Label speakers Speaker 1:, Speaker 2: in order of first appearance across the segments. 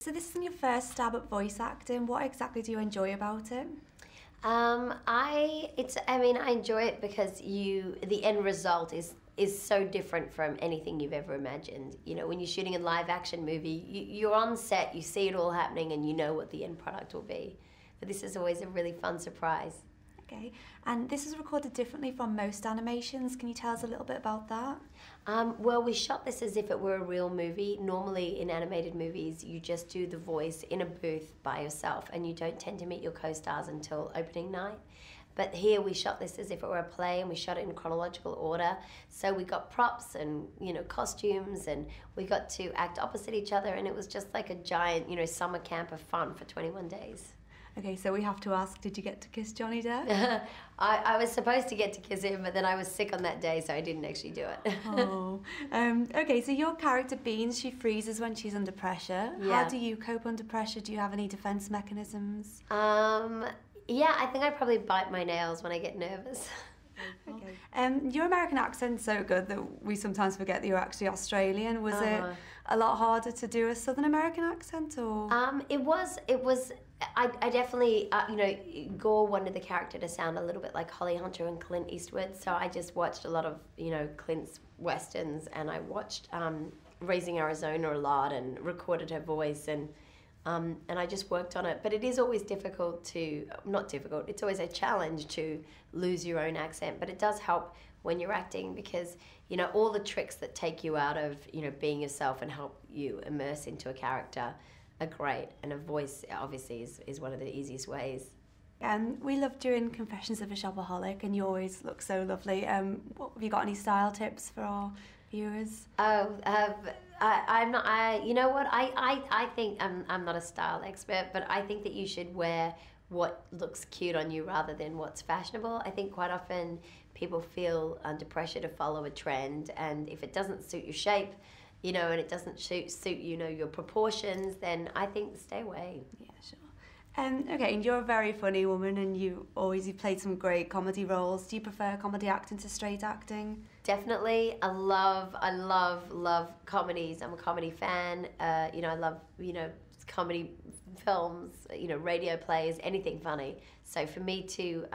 Speaker 1: So this isn't your first stab at voice acting. What exactly do you enjoy about it?
Speaker 2: I enjoy it because the end result is so different from anything you've ever imagined. You know, when you're shooting a live action movie, you're on set, you see it all happening, and you know what the end product will be. But this is always a really fun surprise.
Speaker 1: Okay, and this is recorded differently from most animations. Can you tell us a little bit about that?
Speaker 2: Well, we shot this as if it were a real movie. Normally in animated movies, you just do the voice in a booth by yourself, and you don't tend to meet your co-stars until opening night. But here we shot this as if it were a play, and we shot it in chronological order. So we got props and, you know, costumes, and we got to act opposite each other, and it was just like a giant, you know, summer camp of fun for 21 days.
Speaker 1: Okay, so we have to ask, did you get to kiss Johnny Depp?
Speaker 2: I was supposed to get to kiss him, but then I was sick on that day, so I didn't actually do it.
Speaker 1: Oh. Okay, so your character Beans, she freezes when she's under pressure.
Speaker 2: Yeah.
Speaker 1: How do you cope under pressure? Do you have any defense mechanisms?
Speaker 2: Yeah, I think I probably bite my nails when I get nervous.
Speaker 1: Okay. Your American accent's so good that we sometimes forget that you're actually Australian. Was it a lot harder to do a Southern American accent, or?
Speaker 2: It was. I definitely, you know, Gore wanted the character to sound a little bit like Holly Hunter and Clint Eastwood, so I just watched a lot of, you know, Clint's westerns, and I watched Raising Arizona a lot and recorded her voice, and I just worked on it. But it is always difficult to, not difficult, it's always a challenge to lose your own accent, but it does help when you're acting because, you know, all the tricks that take you out of, you know, being yourself and help you immerse into a character are great, and a voice obviously is one of the easiest ways.
Speaker 1: We love doing Confessions of a Shopaholic, and you always look so lovely. Have you got any style tips for our viewers?
Speaker 2: I'm not. You know what? I think I'm not a style expert, but I think that you should wear what looks cute on you rather than what's fashionable. I think quite often people feel under pressure to follow a trend, and if it doesn't suit your shape, you know, and it doesn't suit, you know, your proportions, then I think stay away.
Speaker 1: Yeah, sure. Okay, and you're a very funny woman, and you've played some great comedy roles. Do you prefer comedy acting to straight acting?
Speaker 2: Definitely. I love comedies. I'm a comedy fan. You know, I love, you know, comedy films, you know, radio plays, anything funny. So for me to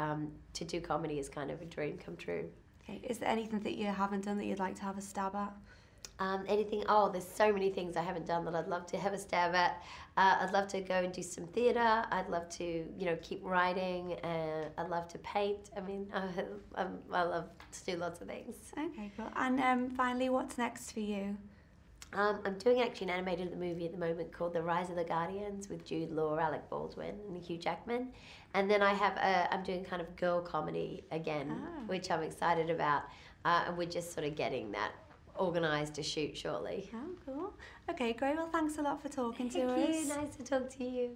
Speaker 2: do comedy is kind of a dream come true.
Speaker 1: Okay, is there anything that you haven't done that you'd like to have a stab at?
Speaker 2: Anything? Oh, there's so many things I haven't done that I'd love to have a stab at. I'd love to go and do some theatre. I'd love to, you know, keep writing. I'd love to paint. I mean, I love to do lots of things.
Speaker 1: Okay, cool. And finally, what's next for you?
Speaker 2: I'm doing actually an animated movie at the moment called The Rise of the Guardians with Jude Law, Alec Baldwin, and Hugh Jackman. And then I'm doing kind of girl comedy again, which I'm excited about. And we're just sort of getting that organised to shoot shortly.
Speaker 1: Oh, cool. Okay, great. Well, thanks a lot for talking to us.
Speaker 2: Thank you. Nice to talk to you.